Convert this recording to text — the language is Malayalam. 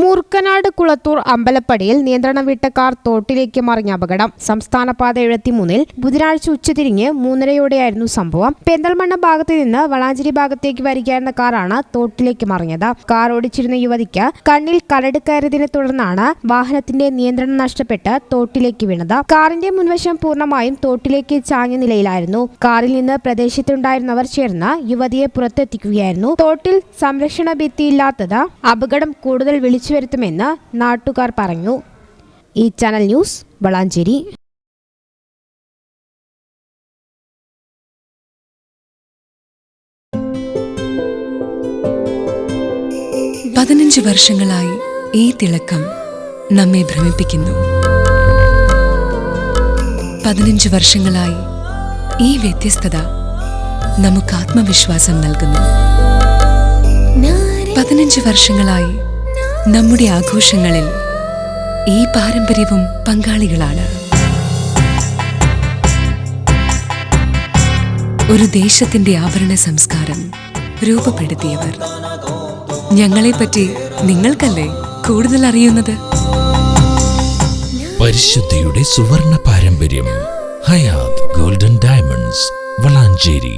മൂർക്കനാട് കുളത്തൂർ അമ്പലപ്പടിയിൽ നിയന്ത്രണം വിട്ട കാർ തോട്ടിലേക്ക് മറിഞ്ഞ അപകടം. സംസ്ഥാന പാത 73-ൽ ബുധനാഴ്ച ഉച്ചതിരിഞ്ഞ് 3:30യോടെയായിരുന്നു സംഭവം. പെരിന്തൽമണ്ണ ഭാഗത്ത് നിന്ന് വളാഞ്ചേരി ഭാഗത്തേക്ക് വരികയായിരുന്ന കാറാണ് തോട്ടിലേക്ക് മറിഞ്ഞത്. കാർ ഓടിച്ചിരുന്ന യുവതിക്ക് കണ്ണിൽ കരട് കയറിയതിനെ തുടർന്നാണ് വാഹനത്തിന്റെ നിയന്ത്രണം നഷ്ടപ്പെട്ട് തോട്ടിലേക്ക് വീണത്. കാറിന്റെ മുൻവശം പൂർണ്ണമായും തോട്ടിലേക്ക് ചാഞ്ഞ നിലയിലായിരുന്നു. കാറിൽ നിന്ന് പ്രദേശത്തുണ്ടായിരുന്നവർ ചേർന്ന് യുവതിയെ പുറത്തെത്തിക്കുകയായിരുന്നു. തോട്ടിൽ സംരക്ഷണ ഭിത്തിയില്ലാത്തത് അപകടം കൂടുതൽ വിളിച്ചു വരുത്തുമെന്ന് നാട്ടുകാർ പറഞ്ഞു. ഈ ചാനൽ ന്യൂസ് വളാഞ്ചേരി. 15 വർഷങ്ങളായി ഈ തിളക്കം നമ്മെ ഭ്രമിപ്പിക്കുന്നു. 15 വർഷങ്ങളായി ഈ വ്യത്യസ്തത നമുക്ക് ആത്മവിശ്വാസം നൽകുന്നു. 15 വർഷങ്ങളായി നമ്മുടെ ആഘോഷങ്ങളിൽ ഈ പാരമ്പര്യവും പങ്കാളികളാണ്. ഒരു ദേശത്തിന്റെ ആഭരണ സംസ്കാരം രൂപപ്പെടുത്തിയവർ. ഞങ്ങളെപ്പറ്റി നിങ്ങൾക്കല്ലേ കൂടുതൽ അറിയുന്നത്? പരിശുദ്ധിയുടെ സുവർണ പാരമ്പര്യം. Hayat golden diamonds, Valanchery.